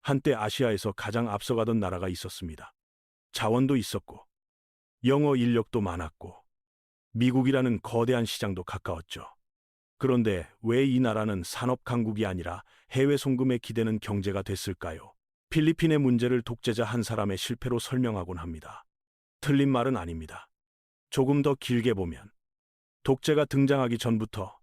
한때 아시아에서 가장 앞서가던 나라가 있었습니다. 자원도 있었고, 영어 인력도 많았고, 미국이라는 거대한 시장도 가까웠죠. 그런데 왜 이 나라는 산업 강국이 아니라 해외 송금에 기대는 경제가 됐을까요? 필리핀의 문제를 독재자 한 사람의 실패로 설명하곤 합니다. 틀린 말은 아닙니다. 조금 더 길게 보면 독재가 등장하기 전부터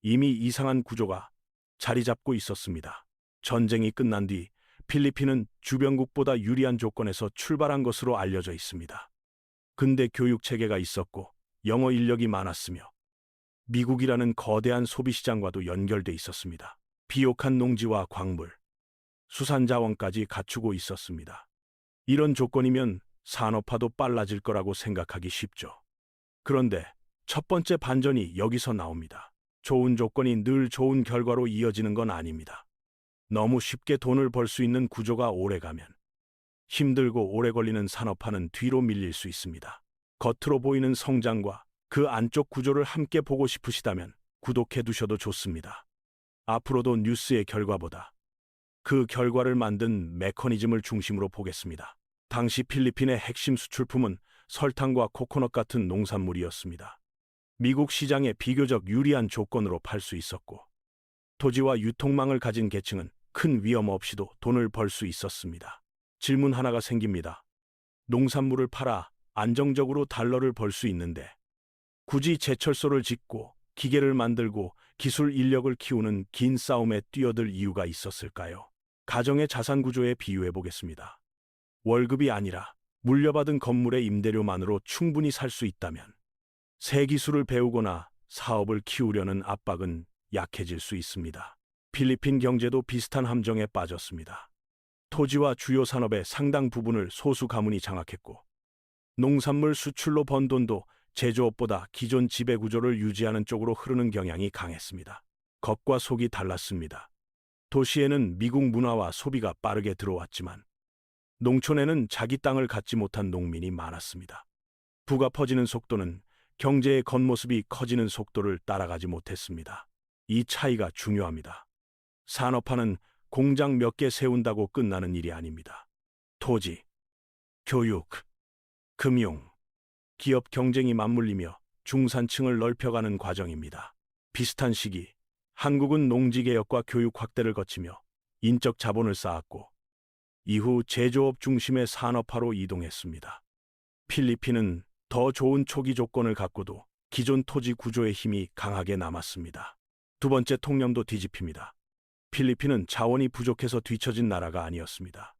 이미 이상한 구조가 자리 잡고 있었습니다. 전쟁이 끝난 뒤 필리핀은 주변국보다 유리한 조건에서 출발한 것으로 알려져 있습니다. 근대 교육 체계가 있었고 영어 인력이 많았으며 미국이라는 거대한 소비시장과도 연결돼 있었습니다. 비옥한 농지와 광물, 수산자원까지 갖추고 있었습니다. 이런 조건이면 산업화도 빨라질 거라고 생각하기 쉽죠. 그런데 첫 번째 반전이 여기서 나옵니다. 좋은 조건이 늘 좋은 결과로 이어지는 건 아닙니다. 너무 쉽게 돈을 벌 수 있는 구조가 오래가면 힘들고 오래 걸리는 산업화는 뒤로 밀릴 수 있습니다. 겉으로 보이는 성장과 그 안쪽 구조를 함께 보고 싶으시다면 구독해 두셔도 좋습니다. 앞으로도 뉴스의 결과보다 그 결과를 만든 메커니즘을 중심으로 보겠습니다. 당시 필리핀의 핵심 수출품은 설탕과 코코넛 같은 농산물이었습니다. 미국 시장에 비교적 유리한 조건으로 팔 수 있었고, 토지와 유통망을 가진 계층은 큰 위험 없이도 돈을 벌 수 있었습니다. 질문 하나가 생깁니다. 농산물을 팔아 안정적으로 달러를 벌 수 있는데 굳이 제철소를 짓고 기계를 만들고 기술 인력을 키우는 긴 싸움에 뛰어들 이유가 있었을까요? 가정의 자산 구조에 비유해 보겠습니다. 월급이 아니라 물려받은 건물의 임대료만으로 충분히 살 수 있다면 새 기술을 배우거나 사업을 키우려는 압박은 약해질 수 있습니다. 필리핀 경제도 비슷한 함정에 빠졌습니다. 토지와 주요 산업의 상당 부분을 소수 가문이 장악했고, 농산물 수출로 번 돈도 제조업보다 기존 지배 구조를 유지하는 쪽으로 흐르는 경향이 강했습니다. 겉과 속이 달랐습니다. 도시에는 미국 문화와 소비가 빠르게 들어왔지만 농촌에는 자기 땅을 갖지 못한 농민이 많았습니다. 부가 퍼지는 속도는 경제의 겉모습이 커지는 속도를 따라가지 못했습니다. 이 차이가 중요합니다. 산업화는 공장 몇 개 세운다고 끝나는 일이 아닙니다. 토지, 교육, 금융, 기업 경쟁이 맞물리며 중산층을 넓혀가는 과정입니다. 비슷한 시기, 한국은 농지개혁과 교육 확대를 거치며 인적 자본을 쌓았고, 이후 제조업 중심의 산업화로 이동했습니다. 필리핀은 더 좋은 초기 조건을 갖고도 기존 토지 구조의 힘이 강하게 남았습니다. 두 번째 통념도 뒤집힙니다. 필리핀은 자원이 부족해서 뒤처진 나라가 아니었습니다.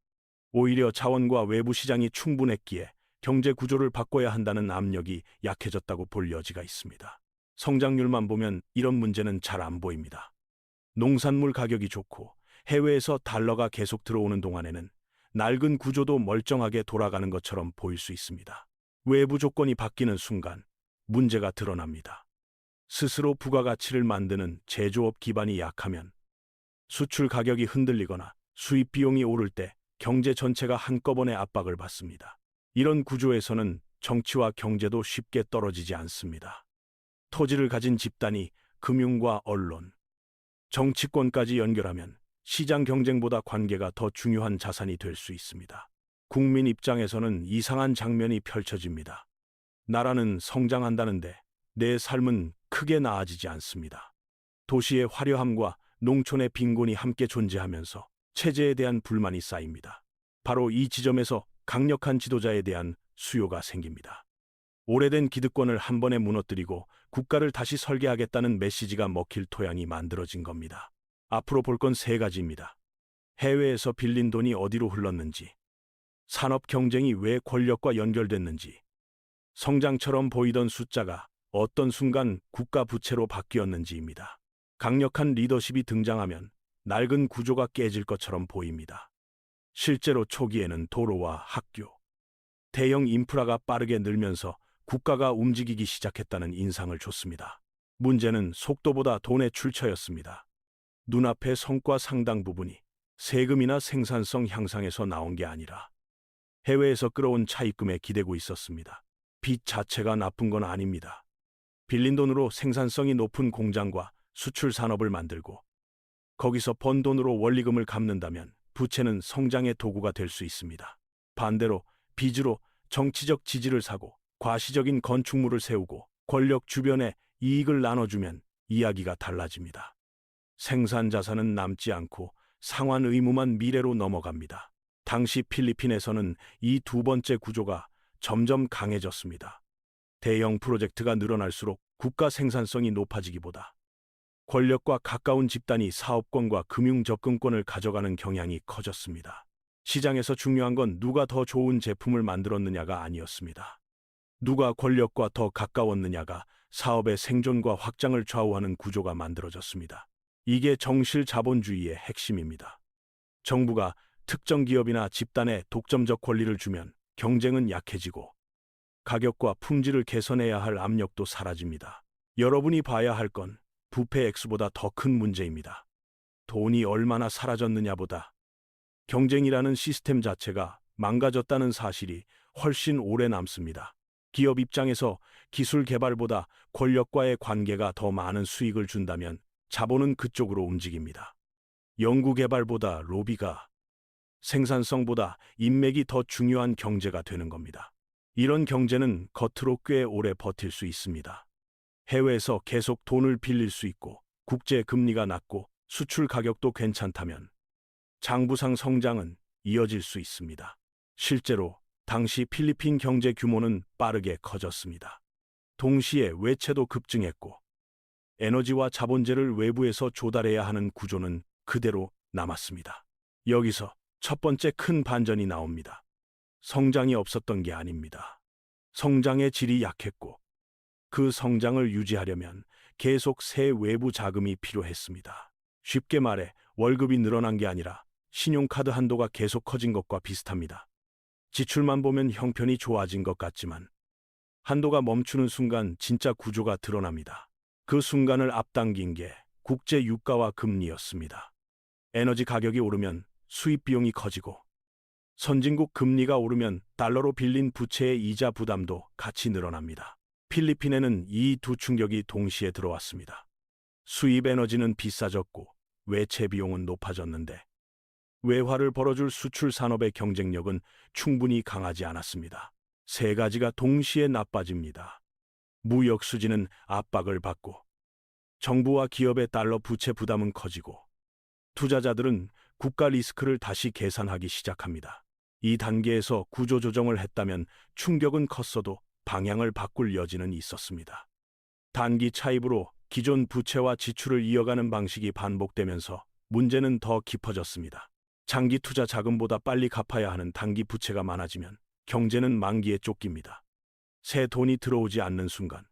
오히려 자원과 외부 시장이 충분했기에 경제 구조를 바꿔야 한다는 압력이 약해졌다고 볼 여지가 있습니다. 성장률만 보면 이런 문제는 잘 안 보입니다. 농산물 가격이 좋고 해외에서 달러가 계속 들어오는 동안에는 낡은 구조도 멀쩡하게 돌아가는 것처럼 보일 수 있습니다. 외부 조건이 바뀌는 순간 문제가 드러납니다. 스스로 부가가치를 만드는 제조업 기반이 약하면 수출 가격이 흔들리거나 수입 비용이 오를 때 경제 전체가 한꺼번에 압박을 받습니다. 이런 구조에서는 정치와 경제도 쉽게 떨어지지 않습니다. 토지를 가진 집단이 금융과 언론, 정치권까지 연결하면 시장 경쟁보다 관계가 더 중요한 자산이 될 수 있습니다. 국민 입장에서는 이상한 장면이 펼쳐집니다. 나라는 성장한다는데 내 삶은 크게 나아지지 않습니다. 도시의 화려함과 농촌의 빈곤이 함께 존재하면서 체제에 대한 불만이 쌓입니다. 바로 이 지점에서 강력한 지도자에 대한 수요가 생깁니다. 오래된 기득권을 한 번에 무너뜨리고 국가를 다시 설계하겠다는 메시지가 먹힐 토양이 만들어진 겁니다. 앞으로 볼 건 세 가지입니다. 해외에서 빌린 돈이 어디로 흘렀는지, 산업 경쟁이 왜 권력과 연결됐는지, 성장처럼 보이던 숫자가 어떤 순간 국가 부채로 바뀌었는지입니다. 강력한 리더십이 등장하면 낡은 구조가 깨질 것처럼 보입니다. 실제로 초기에는 도로와 학교, 대형 인프라가 빠르게 늘면서 국가가 움직이기 시작했다는 인상을 줬습니다. 문제는 속도보다 돈의 출처였습니다. 눈앞의 성과 상당 부분이 세금이나 생산성 향상에서 나온 게 아니라 해외에서 끌어온 차입금에 기대고 있었습니다. 빚 자체가 나쁜 건 아닙니다. 빌린 돈으로 생산성이 높은 공장과 수출 산업을 만들고 거기서 번 돈으로 원리금을 갚는다면 부채는 성장의 도구가 될 수 있습니다. 반대로 빚으로 정치적 지지를 사고 과시적인 건축물을 세우고 권력 주변에 이익을 나눠주면 이야기가 달라집니다. 생산 자산은 남지 않고 상환 의무만 미래로 넘어갑니다. 당시 필리핀에서는 이 두 번째 구조가 점점 강해졌습니다. 대형 프로젝트가 늘어날수록 국가 생산성이 높아지기보다 권력과 가까운 집단이 사업권과 금융 접근권을 가져가는 경향이 커졌습니다. 시장에서 중요한 건 누가 더 좋은 제품을 만들었느냐가 아니었습니다. 누가 권력과 더 가까웠느냐가 사업의 생존과 확장을 좌우하는 구조가 만들어졌습니다. 이게 정실 자본주의의 핵심입니다. 정부가 특정 기업이나 집단에 독점적 권리를 주면 경쟁은 약해지고 가격과 품질을 개선해야 할 압력도 사라집니다. 여러분이 봐야 할 건 부패 액수보다 더 큰 문제입니다. 돈이 얼마나 사라졌느냐보다 경쟁이라는 시스템 자체가 망가졌다는 사실이 훨씬 오래 남습니다. 기업 입장에서 기술 개발보다 권력과의 관계가 더 많은 수익을 준다면 자본은 그쪽으로 움직입니다. 연구 개발보다 로비가, 생산성보다 인맥이 더 중요한 경제가 되는 겁니다. 이런 경제는 겉으로 꽤 오래 버틸 수 있습니다. 해외에서 계속 돈을 빌릴 수 있고 국제 금리가 낮고 수출 가격도 괜찮다면 장부상 성장은 이어질 수 있습니다. 실제로 당시 필리핀 경제 규모는 빠르게 커졌습니다. 동시에 외채도 급증했고 에너지와 자본재를 외부에서 조달해야 하는 구조는 그대로 남았습니다. 여기서 첫 번째 큰 반전이 나옵니다. 성장이 없었던 게 아닙니다. 성장의 질이 약했고 그 성장을 유지하려면 계속 새 외부 자금이 필요했습니다. 쉽게 말해 월급이 늘어난 게 아니라 신용카드 한도가 계속 커진 것과 비슷합니다. 지출만 보면 형편이 좋아진 것 같지만 한도가 멈추는 순간 진짜 구조가 드러납니다. 그 순간을 앞당긴 게 국제 유가와 금리였습니다. 에너지 가격이 오르면 수입 비용이 커지고 선진국 금리가 오르면 달러로 빌린 부채의 이자 부담도 같이 늘어납니다. 필리핀에는 이 두 충격이 동시에 들어왔습니다. 수입 에너지는 비싸졌고 외채 비용은 높아졌는데 외화를 벌어줄 수출 산업의 경쟁력은 충분히 강하지 않았습니다. 세 가지가 동시에 나빠집니다. 무역 수지는 압박을 받고 정부와 기업의 달러 부채 부담은 커지고 투자자들은 국가 리스크를 다시 계산하기 시작합니다. 이 단계에서 구조조정을 했다면 충격은 컸어도 방향을 바꿀 여지는 있었습니다. 단기 차입으로 기존 부채와 지출을 이어가는 방식이 반복되면서 문제는 더 깊어졌습니다. 장기 투자 자금보다 빨리 갚아야 하는 단기 부채가 많아지면 경제는 만기에 쫓깁니다. 새 돈이 들어오지 않는 순간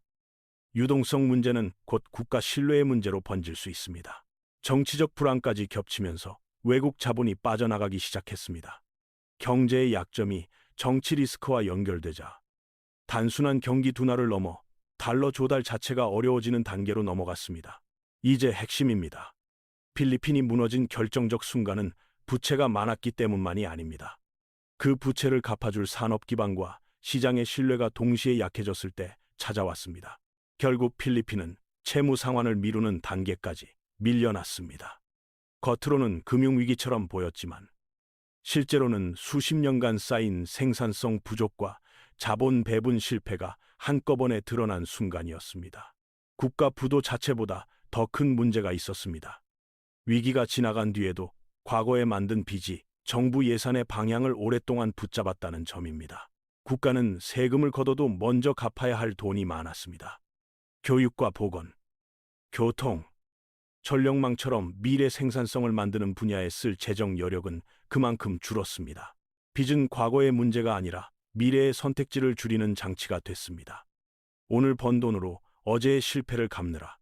유동성 문제는 곧 국가 신뢰의 문제로 번질 수 있습니다. 정치적 불안까지 겹치면서 외국 자본이 빠져나가기 시작했습니다. 경제의 약점이 정치 리스크와 연결되자 단순한 경기 둔화를 넘어 달러 조달 자체가 어려워지는 단계로 넘어갔습니다. 이제 핵심입니다. 필리핀이 무너진 결정적 순간은 부채가 많았기 때문만이 아닙니다. 그 부채를 갚아줄 산업 기반과 시장의 신뢰가 동시에 약해졌을 때 찾아왔습니다. 결국 필리핀은 채무 상환을 미루는 단계까지 밀려났습니다. 겉으로는 금융위기처럼 보였지만 실제로는 수십 년간 쌓인 생산성 부족과 자본 배분 실패가 한꺼번에 드러난 순간이었습니다. 국가 부도 자체보다 더 큰 문제가 있었습니다. 위기가 지나간 뒤에도 과거에 만든 빚이 정부 예산의 방향을 오랫동안 붙잡았다는 점입니다. 국가는 세금을 걷어도 먼저 갚아야 할 돈이 많았습니다. 교육과 보건, 교통, 전력망처럼 미래 생산성을 만드는 분야에 쓸 재정 여력은 그만큼 줄었습니다. 빚은 과거의 문제가 아니라 미래의 선택지를 줄이는 장치가 됐습니다. 오늘 번 돈으로 어제의 실패를 갚느라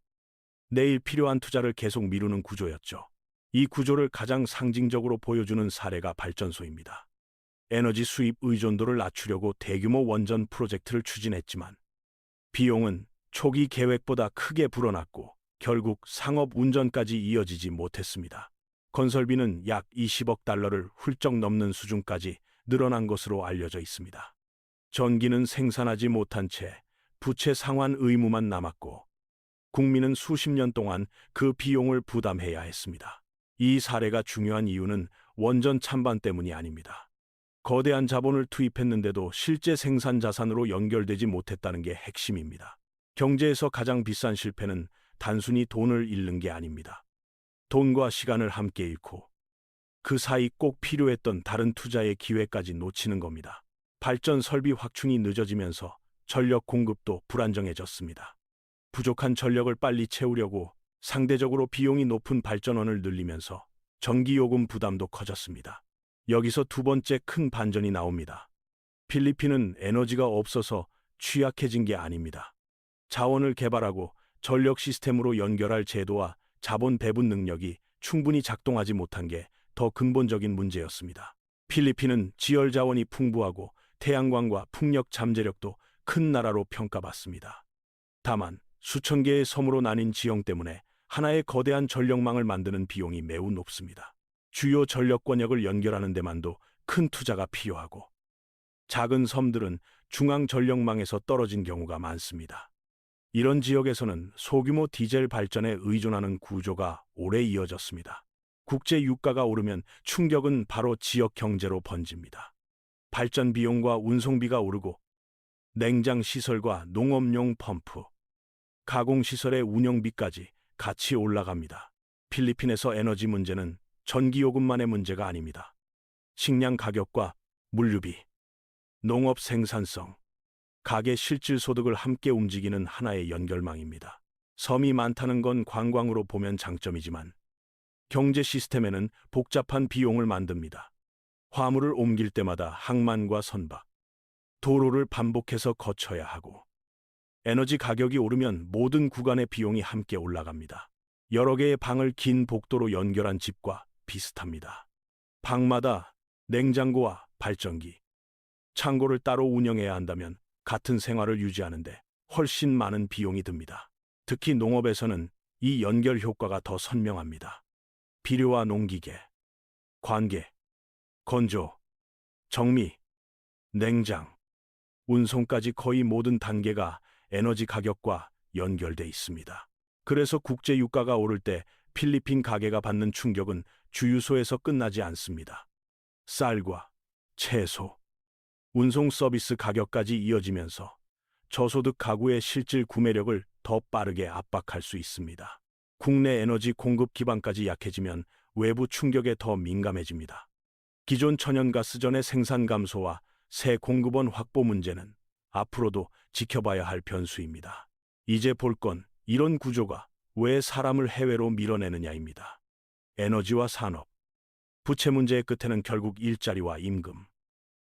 내일 필요한 투자를 계속 미루는 구조였죠. 이 구조를 가장 상징적으로 보여주는 사례가 발전소입니다. 에너지 수입 의존도를 낮추려고 대규모 원전 프로젝트를 추진했지만 비용은 초기 계획보다 크게 불어났고 결국 상업 운전까지 이어지지 못했습니다. 건설비는 약 20억 달러를 훌쩍 넘는 수준까지 늘어난 것으로 알려져 있습니다. 전기는 생산하지 못한 채 부채 상환 의무만 남았고 국민은 수십 년 동안 그 비용을 부담해야 했습니다. 이 사례가 중요한 이유는 원전 찬반 때문이 아닙니다. 거대한 자본을 투입했는데도 실제 생산 자산으로 연결되지 못했다는 게 핵심입니다. 경제에서 가장 비싼 실패는 단순히 돈을 잃는 게 아닙니다. 돈과 시간을 함께 잃고 그 사이 꼭 필요했던 다른 투자의 기회까지 놓치는 겁니다. 발전 설비 확충이 늦어지면서 전력 공급도 불안정해졌습니다. 부족한 전력을 빨리 채우려고 상대적으로 비용이 높은 발전원을 늘리면서 전기요금 부담도 커졌습니다. 여기서 두 번째 큰 반전이 나옵니다. 필리핀은 에너지가 없어서 취약해진 게 아닙니다. 자원을 개발하고 전력 시스템으로 연결할 제도와 자본 배분 능력이 충분히 작동하지 못한 게 더 근본적인 문제였습니다. 필리핀은 지열 자원이 풍부하고 태양광과 풍력 잠재력도 큰 나라로 평가받습니다. 다만 수천 개의 섬으로 나뉜 지형 때문에 하나의 거대한 전력망을 만드는 비용이 매우 높습니다. 주요 전력권역을 연결하는 데만도 큰 투자가 필요하고 작은 섬들은 중앙 전력망에서 떨어진 경우가 많습니다. 이런 지역에서는 소규모 디젤 발전에 의존하는 구조가 오래 이어졌습니다. 국제 유가가 오르면 충격은 바로 지역 경제로 번집니다. 발전 비용과 운송비가 오르고 냉장 시설과 농업용 펌프, 가공 시설의 운영비까지 같이 올라갑니다. 필리핀에서 에너지 문제는 전기요금만의 문제가 아닙니다. 식량 가격과 물류비, 농업 생산성, 가계 실질 소득을 함께 움직이는 하나의 연결망입니다. 섬이 많다는 건 관광으로 보면 장점이지만 경제 시스템에는 복잡한 비용을 만듭니다. 화물을 옮길 때마다 항만과 선박, 도로를 반복해서 거쳐야 하고 에너지 가격이 오르면 모든 구간의 비용이 함께 올라갑니다. 여러 개의 방을 긴 복도로 연결한 집과 비슷합니다. 방마다 냉장고와 발전기, 창고를 따로 운영해야 한다면 같은 생활을 유지하는데 훨씬 많은 비용이 듭니다. 특히 농업에서는 이 연결 효과가 더 선명합니다. 비료와 농기계, 관계, 건조, 정미, 냉장, 운송까지 거의 모든 단계가 에너지 가격과 연결돼 있습니다. 그래서 국제 유가가 오를 때 필리핀 가게가 받는 충격은 주유소에서 끝나지 않습니다. 쌀과 채소, 운송 서비스 가격까지 이어지면서 저소득 가구의 실질 구매력을 더 빠르게 압박할 수 있습니다. 국내 에너지 공급 기반까지 약해지면 외부 충격에 더 민감해집니다. 기존 천연가스전의 생산 감소와 새 공급원 확보 문제는 앞으로도 지켜봐야 할 변수입니다. 이제 볼 건 이런 구조가 왜 사람을 해외로 밀어내느냐입니다. 에너지와 산업, 부채 문제의 끝에는 결국 일자리와 임금,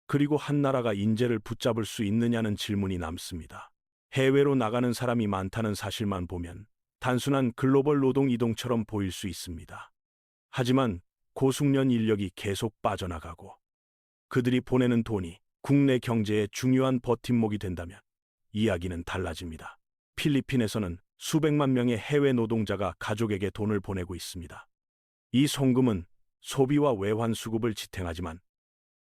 그리고 한 나라가 인재를 붙잡을 수 있느냐는 질문이 남습니다. 해외로 나가는 사람이 많다는 사실만 보면 단순한 글로벌 노동 이동처럼 보일 수 있습니다. 하지만 고숙련 인력이 계속 빠져나가고 그들이 보내는 돈이 국내 경제의 중요한 버팀목이 된다면 이야기는 달라집니다. 필리핀에서는 수백만 명의 해외 노동자가 가족에게 돈을 보내고 있습니다. 이 송금은 소비와 외환 수급을 지탱하지만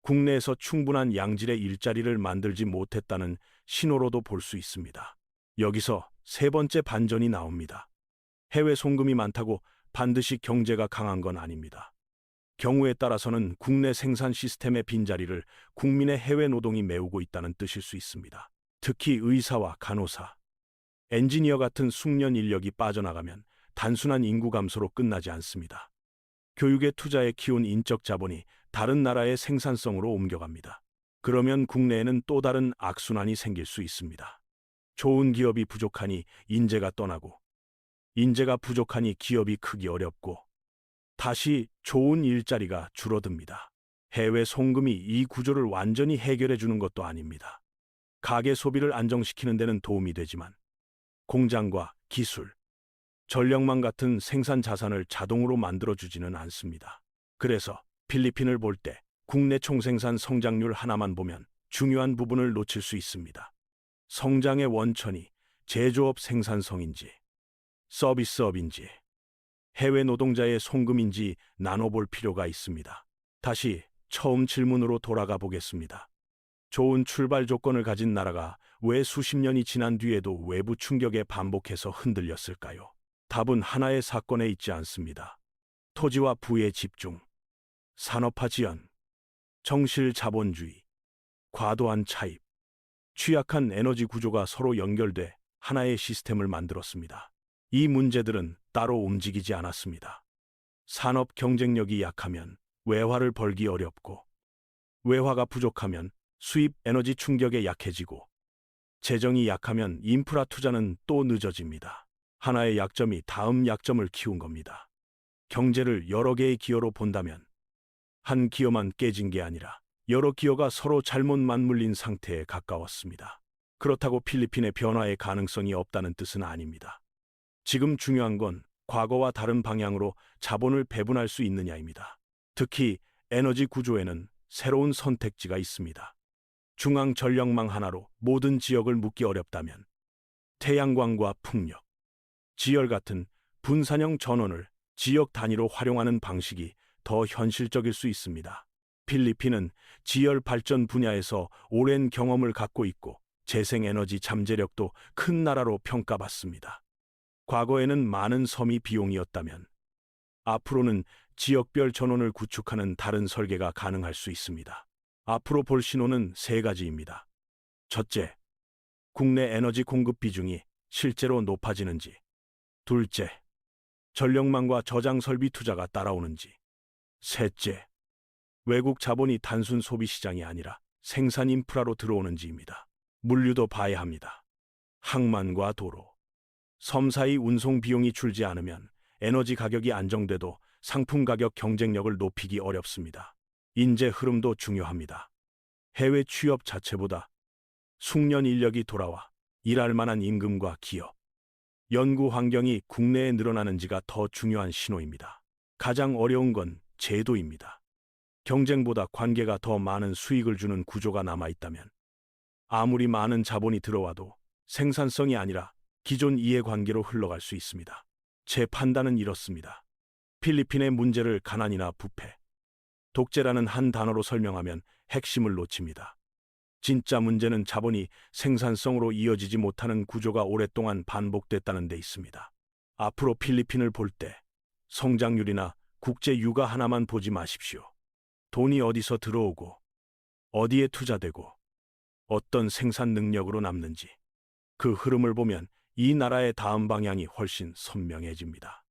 국내에서 충분한 양질의 일자리를 만들지 못했다는 신호로도 볼 수 있습니다. 여기서 세 번째 반전이 나옵니다. 해외 송금이 많다고 반드시 경제가 강한 건 아닙니다. 경우에 따라서는 국내 생산 시스템의 빈자리를 국민의 해외 노동이 메우고 있다는 뜻일 수 있습니다. 특히 의사와 간호사, 엔지니어 같은 숙련 인력이 빠져나가면 단순한 인구 감소로 끝나지 않습니다. 교육에 투자해 키운 인적 자본이 다른 나라의 생산성으로 옮겨갑니다. 그러면 국내에는 또 다른 악순환이 생길 수 있습니다. 좋은 기업이 부족하니 인재가 떠나고, 인재가 부족하니 기업이 크기 어렵고, 다시 좋은 일자리가 줄어듭니다. 해외 송금이 이 구조를 완전히 해결해 주는 것도 아닙니다. 가계 소비를 안정시키는 데는 도움이 되지만, 공장과 기술, 전력망 같은 생산 자산을 자동으로 만들어주지는 않습니다. 그래서 필리핀을 볼 때 국내 총생산 성장률 하나만 보면 중요한 부분을 놓칠 수 있습니다. 성장의 원천이 제조업 생산성인지, 서비스업인지, 해외 노동자의 송금인지 나눠볼 필요가 있습니다. 다시 처음 질문으로 돌아가 보겠습니다. 좋은 출발 조건을 가진 나라가 왜 수십 년이 지난 뒤에도 외부 충격에 반복해서 흔들렸을까요? 답은 하나의 사건에 있지 않습니다. 토지와 부의 집중, 산업화 지연, 정실 자본주의, 과도한 차입, 취약한 에너지 구조가 서로 연결돼 하나의 시스템을 만들었습니다. 이 문제들은 따로 움직이지 않았습니다. 산업 경쟁력이 약하면 외화를 벌기 어렵고, 외화가 부족하면 수입 에너지 충격에 약해지고, 재정이 약하면 인프라 투자는 또 늦어집니다. 하나의 약점이 다음 약점을 키운 겁니다. 경제를 여러 개의 기어로 본다면 한 기어만 깨진 게 아니라 여러 기어가 서로 잘못 맞물린 상태에 가까웠습니다. 그렇다고 필리핀의 변화의 가능성이 없다는 뜻은 아닙니다. 지금 중요한 건 과거와 다른 방향으로 자본을 배분할 수 있느냐입니다. 특히 에너지 구조에는 새로운 선택지가 있습니다. 중앙 전력망 하나로 모든 지역을 묶기 어렵다면 태양광과 풍력, 지열 같은 분산형 전원을 지역 단위로 활용하는 방식이 더 현실적일 수 있습니다. 필리핀은 지열 발전 분야에서 오랜 경험을 갖고 있고 재생에너지 잠재력도 큰 나라로 평가받습니다. 과거에는 많은 섬이 비용이었다면 앞으로는 지역별 전원을 구축하는 다른 설계가 가능할 수 있습니다. 앞으로 볼 신호는 세 가지입니다. 첫째, 국내 에너지 공급 비중이 실제로 높아지는지. 둘째, 전력망과 저장 설비 투자가 따라오는지. 셋째, 외국 자본이 단순 소비 시장이 아니라 생산 인프라로 들어오는지입니다. 물류도 봐야 합니다. 항만과 도로, 섬 사이 운송 비용이 줄지 않으면 에너지 가격이 안정돼도 상품 가격 경쟁력을 높이기 어렵습니다. 인재 흐름도 중요합니다. 해외 취업 자체보다 숙련 인력이 돌아와 일할 만한 임금과 기업, 연구 환경이 국내에 늘어나는지가 더 중요한 신호입니다. 가장 어려운 건 제도입니다. 경쟁보다 관계가 더 많은 수익을 주는 구조가 남아있다면 아무리 많은 자본이 들어와도 생산성이 아니라 기존 이해관계로 흘러갈 수 있습니다. 제 판단은 이렇습니다. 필리핀의 문제를 가난이나 부패, 독재라는 한 단어로 설명하면 핵심을 놓칩니다. 진짜 문제는 자본이 생산성으로 이어지지 못하는 구조가 오랫동안 반복됐다는 데 있습니다. 앞으로 필리핀을 볼 때 성장률이나 국제 유가 하나만 보지 마십시오. 돈이 어디서 들어오고 어디에 투자되고 어떤 생산 능력으로 남는지 그 흐름을 보면 이 나라의 다음 방향이 훨씬 선명해집니다.